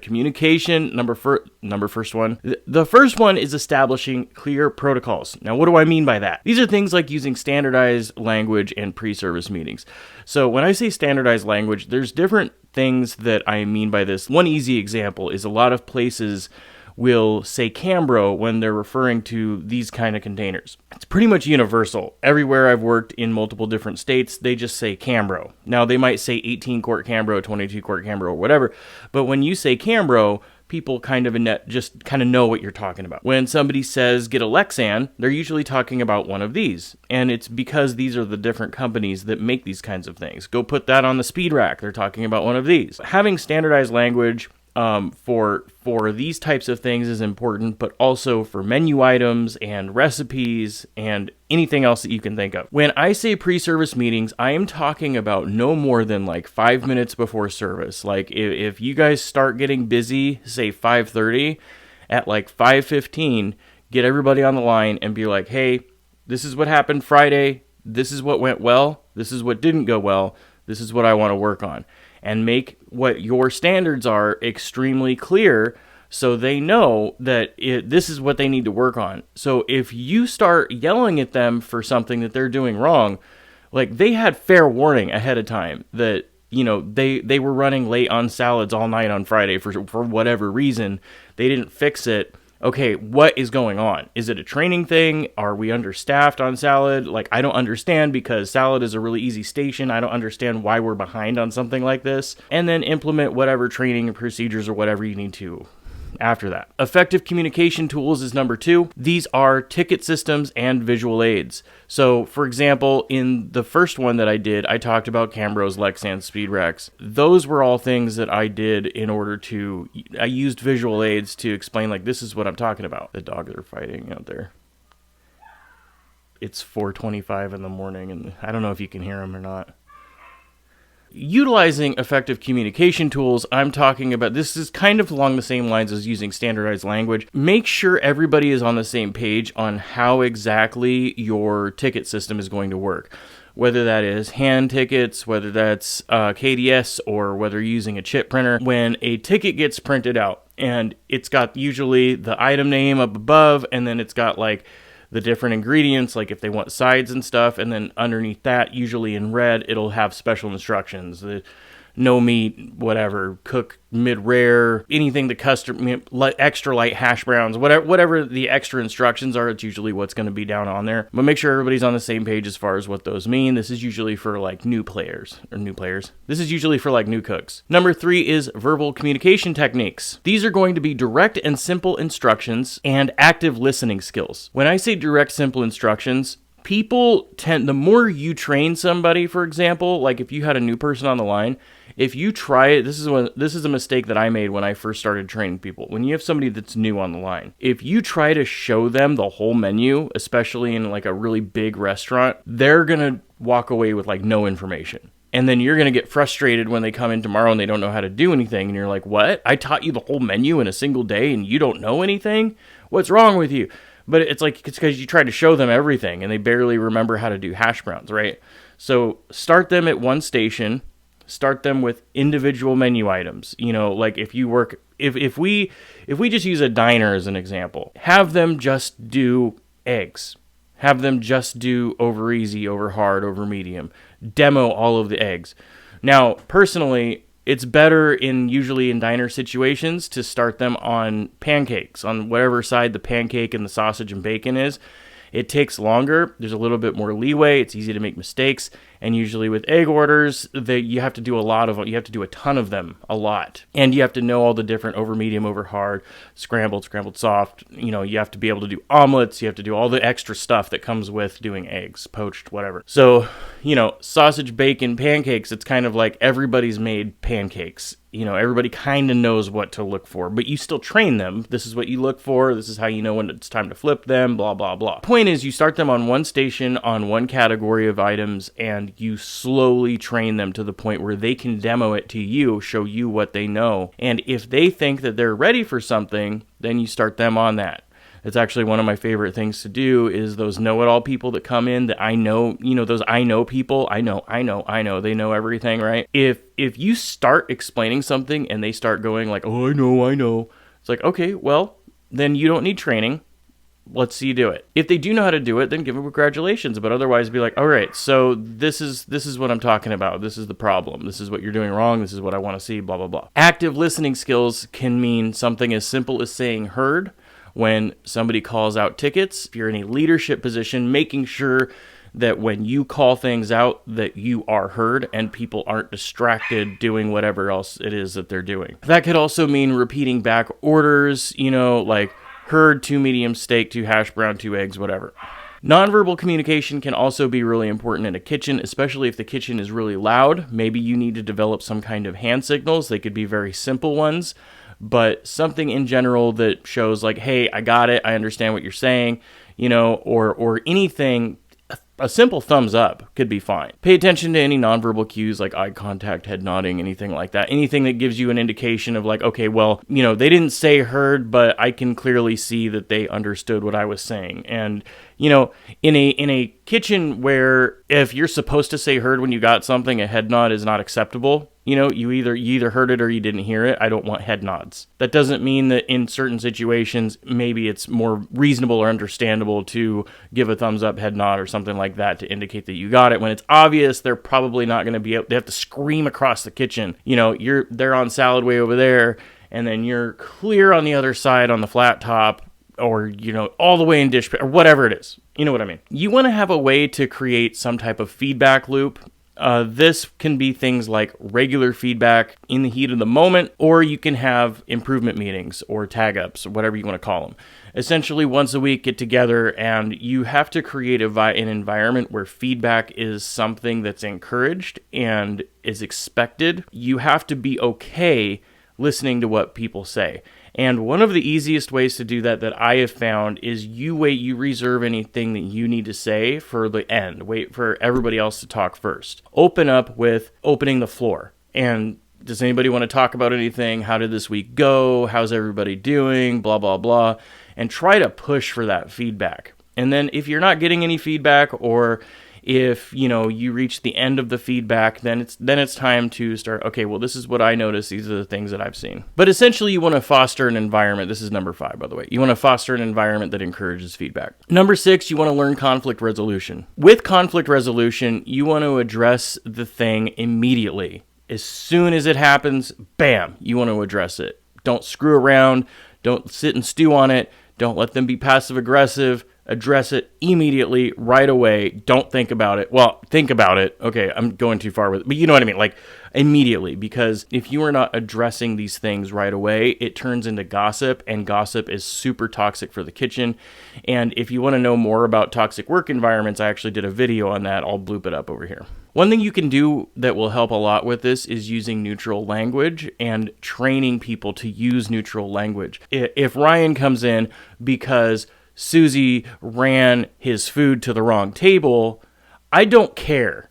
Communication, first one. The first one is establishing clear protocols. Now, what do I mean by that? These are things like using standardized language in pre-service meetings. So when I say standardized language, there's different things that I mean by this. One easy example is a lot of places will say Cambro when they're referring to these kind of containers. It's pretty much universal. Everywhere I've worked in multiple different states, they just say Cambro. Now, they might say 18-quart Cambro, 22-quart Cambro, or whatever, but when you say Cambro, people kind of know what you're talking about. When somebody says get a Lexan, they're usually talking about one of these, and it's because these are the different companies that make these kinds of things. Go put that on the speed rack, they're talking about one of these. Having standardized language for these types of things is important, but also for menu items and recipes and anything else that you can think of. When I say pre-service meetings, I am talking about no more than like 5 minutes before service. Like if you guys start getting busy, say 5:30, at like 5:15, get everybody on the line and be like, hey, this is what happened Friday. This is what went well. This is what didn't go well. This is what I want to work on. And make what your standards are extremely clear so they know that this is what they need to work on. So if you start yelling at them for something that they're doing wrong, like they had fair warning ahead of time that, you know, they were running late on salads all night on Friday for whatever reason. They didn't fix it. Okay, what is going on? Is it a training thing? Are we understaffed on salad? Like, I don't understand because salad is a really easy station. I don't understand why we're behind on something like this. And then implement whatever training and procedures or whatever you need to after that. Effective communication tools is number 2. These are ticket systems and visual aids. So, for example, in the first one that I did, I talked about Cambros, Lexan, Speed Racks. Those were all things that I did in order to, I used visual aids to explain, like, this is what I'm talking about. The dogs are fighting out there. It's 4:25 in the morning, and I don't know if you can hear them or not. Utilizing effective communication tools, I'm talking about, this is kind of along the same lines as using standardized language. Make sure everybody is on the same page on how exactly your ticket system is going to work. Whether that is hand tickets, whether that's KDS, or whether you're using a chip printer. When a ticket gets printed out, and it's got usually the item name up above, and then it's got like the different ingredients, like if they want sides and stuff, and then underneath that, usually in red, it'll have special instructions. The no meat, whatever, cook mid-rare, anything the custom, extra light hash browns, whatever the extra instructions are, it's usually what's going to be down on there. But make sure everybody's on the same page as far as what those mean. This is usually for like new players. This is usually for like new cooks. Number 3 is verbal communication techniques. These are going to be direct and simple instructions and active listening skills. When I say direct, simple instructions, people tend, the more you train somebody, for example, like if you had a new person on the line, if you try it, this is a mistake that I made when I first started training people. When you have somebody that's new on the line, if you try to show them the whole menu, especially in like a really big restaurant, they're going to walk away with like no information. And then you're going to get frustrated when they come in tomorrow and they don't know how to do anything. And you're like, what? I taught you the whole menu in a single day and you don't know anything? What's wrong with you? But it's because you tried to show them everything and they barely remember how to do hash browns, right? So start them at one station. Start them with individual menu items. You know, like if we just use a diner as an example, have them just do eggs. Have them just do over easy, over hard, over medium. Demo all of the eggs. Now, personally, it's better usually in diner situations to start them on pancakes, on whatever side the pancake and the sausage and bacon is. It takes longer. There's a little bit more leeway. It's easy to make mistakes. And usually with egg orders, you have to do a ton of them, a lot. And you have to know all the different over medium, over hard, scrambled soft. You know, you have to be able to do omelets. You have to do all the extra stuff that comes with doing eggs, poached, whatever. So, you know, sausage, bacon, pancakes, it's kind of like everybody's made pancakes. You know, everybody kind of knows what to look for, but you still train them. This is what you look for. This is how you know when it's time to flip them, blah, blah, blah. Point is, you start them on one station, on one category of items, and you slowly train them to the point where they can demo it to you, show you what they know. And if they think that they're ready for something, then you start them on that. It's actually one of my favorite things to do is those know-it-all people that come in that I know, those I know people, I know, they know everything, right? If you start explaining something and they start going like, oh, I know, it's like, okay, well, then you don't need training. Let's see you do it. If they do know how to do it, then give them congratulations. But otherwise, be like, all right, so this is what I'm talking about. This is the problem. This is what you're doing wrong. This is what I want to see, blah, blah, blah. Active listening skills can mean something as simple as saying heard when somebody calls out tickets. If you're in a leadership position, making sure that when you call things out that you are heard and people aren't distracted doing whatever else it is that they're doing. That could also mean repeating back orders, like heard 2 medium steak, 2 hash brown, 2 eggs, whatever. Nonverbal communication can also be really important in a kitchen, especially if the kitchen is really loud. Maybe you need to develop some kind of hand signals. They could be very simple ones, but something in general that shows like, hey, I got it, I understand what you're saying, or anything. A simple thumbs up could be fine. Pay attention to any nonverbal cues like eye contact, head nodding, anything like that. Anything that gives you an indication of like, okay, well, they didn't say heard, but I can clearly see that they understood what I was saying. And, in a kitchen where if you're supposed to say heard when you got something, a head nod is not acceptable. You either heard it or you didn't hear it. I don't want head nods. That doesn't mean that in certain situations, maybe it's more reasonable or understandable to give a thumbs up, head nod, or something like that to indicate that you got it. When it's obvious, they're probably not going to be able, they have to scream across the kitchen. They're on salad way over there, and then you're clear on the other side on the flat top, or, all the way in dish, or whatever it is. You know what I mean? You want to have a way to create some type of feedback loop. This can be things like regular feedback in the heat of the moment, or you can have improvement meetings or tag-ups, or whatever you want to call them. Essentially, once a week, get together, and you have to create an environment where feedback is something that's encouraged and is expected. You have to be okay listening to what people say. And one of the easiest ways to do that I have found is you reserve anything that you need to say for the end. Wait for everybody else to talk first. Open up with opening the floor. And does anybody want to talk about anything? How did this week go? How's everybody doing? Blah, blah, blah. And try to push for that feedback. And then if you're not getting any feedback, or if you reach the end of the feedback, then it's time to start, okay, well, this is what I noticed, these are the things that I've seen. But essentially, you want to foster an environment. This is number 5, by the way. You want to foster an environment that encourages feedback. Number 6, you want to learn conflict resolution. With conflict resolution, you want to address the thing immediately. As soon as it happens, bam, you want to address it. Don't screw around. Don't sit and stew on it. Don't let them be passive aggressive. Address it immediately, right away. Don't think about it. Well, think about it. Okay, I'm going too far with it. But you know what I mean? Like, immediately. Because if you are not addressing these things right away, it turns into gossip. And gossip is super toxic for the kitchen. And if you want to know more about toxic work environments, I actually did a video on that. I'll bloop it up over here. One thing you can do that will help a lot with this is using neutral language and training people to use neutral language. If Ryan comes in because Susie ran his food to the wrong table, I don't care.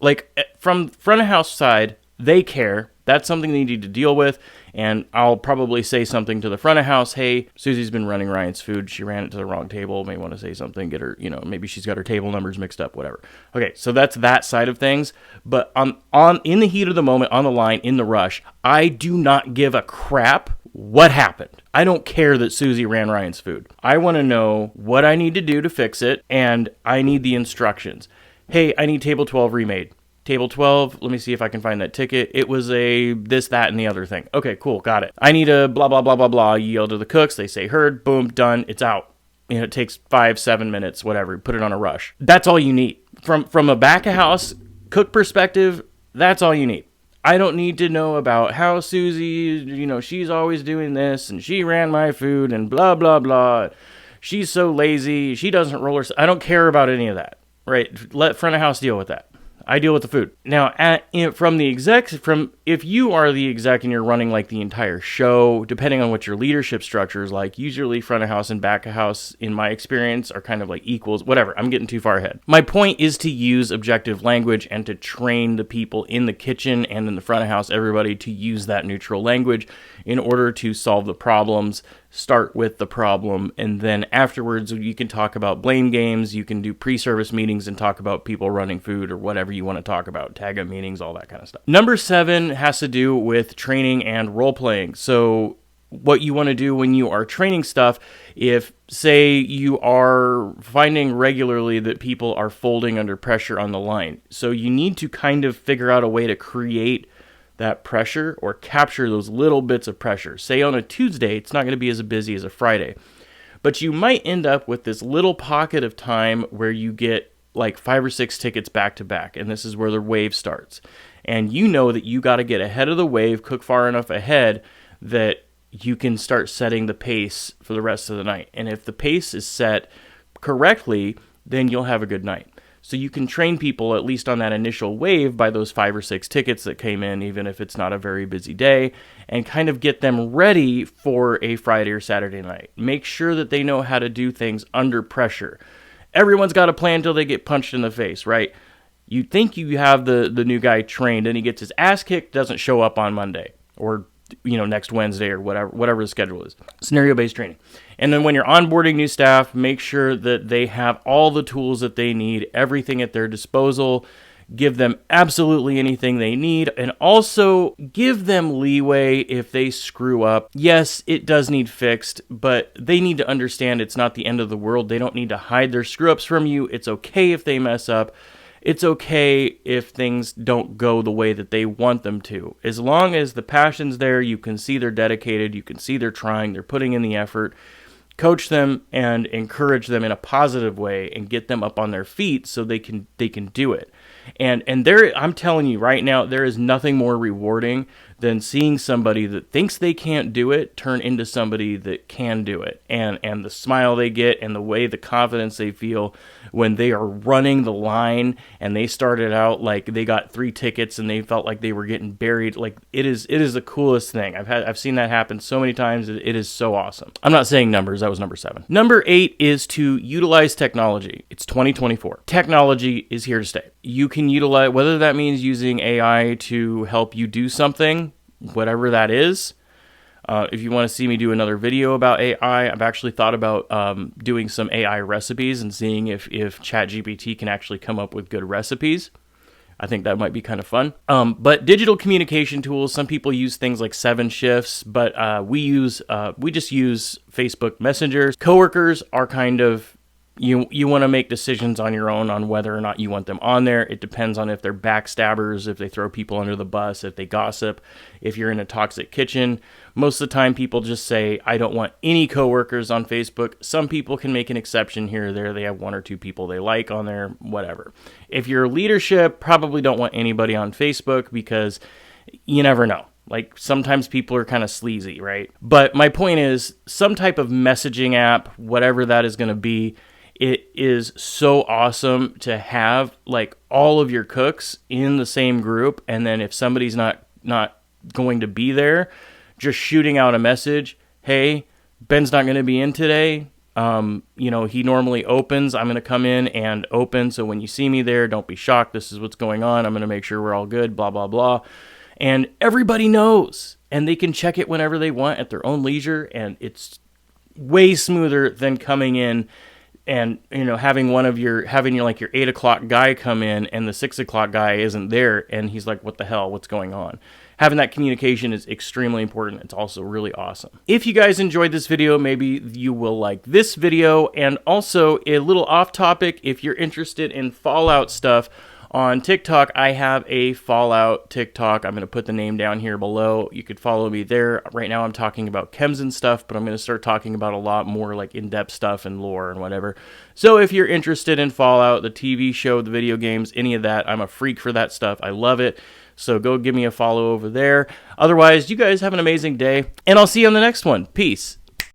Like, from front of house side, they care. That's something they need to deal with. And I'll probably say something to the front of house. Hey, Susie's been running Ryan's food. She ran it to the wrong table. May want to say something. Get her, maybe she's got her table numbers mixed up, whatever. Okay, so that's that side of things. But on in the heat of the moment, on the line, in the rush, I do not give a crap what happened. I don't care that Susie ran Ryan's food. I want to know what I need to do to fix it, and I need the instructions. Hey, I need table 12 remade. Table 12, let me see if I can find that ticket. It was a this, that, and the other thing. Okay, cool, got it. I need a blah, blah, blah, blah, blah. You yell to the cooks, they say heard, boom, done, it's out. It takes 5-7 minutes, whatever. Put it on a rush. That's all you need. From a back-of-house cook perspective, that's all you need. I don't need to know about how Susie, she's always doing this, and she ran my food, and blah, blah, blah. She's so lazy. She doesn't roll her. I don't care about any of that, right? Let front of house deal with that. I deal with the food. Now, if you are the exec and you're running like the entire show, depending on what your leadership structure is like, usually front of house and back of house, in my experience, are kind of like equals, whatever. I'm getting too far ahead. My point is to use objective language and to train the people in the kitchen and in the front of house, everybody, to use that neutral language in order to solve the problems start with the problem, and then afterwards you can talk about blame games, you can do pre-service meetings and talk about people running food or whatever you want to talk about, tag-up meetings, all that kind of stuff. Number 7 has to do with training and role-playing. So what you want to do when you are training stuff, if say you are finding regularly that people are folding under pressure on the line, so you need to kind of figure out a way to create that pressure or capture those little bits of pressure. Say on a Tuesday, it's not going to be as busy as a Friday, but you might end up with this little pocket of time where you get like 5 or 6 tickets back to back, and this is where the wave starts. And you know that you got to get ahead of the wave, cook far enough ahead that you can start setting the pace for the rest of the night. And if the pace is set correctly, then you'll have a good night. So you can train people at least on that initial wave by those 5 or 6 tickets that came in, even if it's not a very busy day, and kind of get them ready for a Friday or Saturday night. Make sure that they know how to do things under pressure. Everyone's got a plan until they get punched in the face, right? You think you have the new guy trained, and he gets his ass kicked, doesn't show up on Monday, or next Wednesday, or whatever the schedule is. Scenario-based training. And then when you're onboarding new staff, make sure that they have all the tools that they need, everything at their disposal. Give them absolutely anything they need, and also give them leeway if they screw up. Yes, it does need fixed, but they need to understand it's not the end of the world. They don't need to hide their screw-ups from you. It's okay if they mess up. It's okay if things don't go the way that they want them to. As long as the passion's there, you can see they're dedicated, you can see they're trying, they're putting in the effort. Coach them and encourage them in a positive way and get them up on their feet so they can do it. And there, I'm telling you right now, there is nothing more rewarding than seeing somebody that thinks they can't do it turn into somebody that can do it. And the smile they get and the way, the confidence they feel when they are running the line and they started out like they got 3 tickets and they felt like they were getting buried. Like it is the coolest thing. I've seen that happen so many times. It is so awesome. I'm not saying numbers. That was number 7. Number 8 is to utilize technology. It's 2024. Technology is here to stay. You can utilize, whether that means using AI to help you do something, whatever that is. If you want to see me do another video about AI, I've actually thought about doing some AI recipes and seeing if ChatGPT can actually come up with good recipes. I think that might be kind of fun. But digital communication tools, some people use things like 7Shifts, but we just use Facebook Messenger. Coworkers are kind of, you want to make decisions on your own on whether or not you want them on there. It depends on if they're backstabbers, if they throw people under the bus, if they gossip, if you're in a toxic kitchen. Most of the time people just say, I don't want any coworkers on Facebook. Some people can make an exception here or there. They have 1 or 2 people they like on there, whatever. If you're leadership, probably don't want anybody on Facebook because you never know. Like sometimes people are kind of sleazy, right? But my point is some type of messaging app, whatever that is going to be, it is so awesome to have like all of your cooks in the same group. And then if somebody's not going to be there, just shooting out a message. Hey, Ben's not going to be in today. He normally opens. I'm going to come in and open. So when you see me there, don't be shocked. This is what's going on. I'm going to make sure we're all good, blah, blah, blah. And everybody knows, and they can check it whenever they want at their own leisure. And it's way smoother than coming in and, having your 8 o'clock guy come in and the 6 o'clock guy isn't there. And he's like, what the hell, what's going on? Having that communication is extremely important. It's also really awesome. If you guys enjoyed this video, maybe you will like this video. And also a little off topic, if you're interested in Fallout stuff, on TikTok, I have a Fallout TikTok. I'm going to put the name down here below. You could follow me there. Right now I'm talking about chems and stuff, but I'm going to start talking about a lot more like in-depth stuff and lore and whatever. So if you're interested in Fallout, the TV show, the video games, any of that, I'm a freak for that stuff. I love it. So go give me a follow over there. Otherwise, you guys have an amazing day, and I'll see you on the next one. Peace.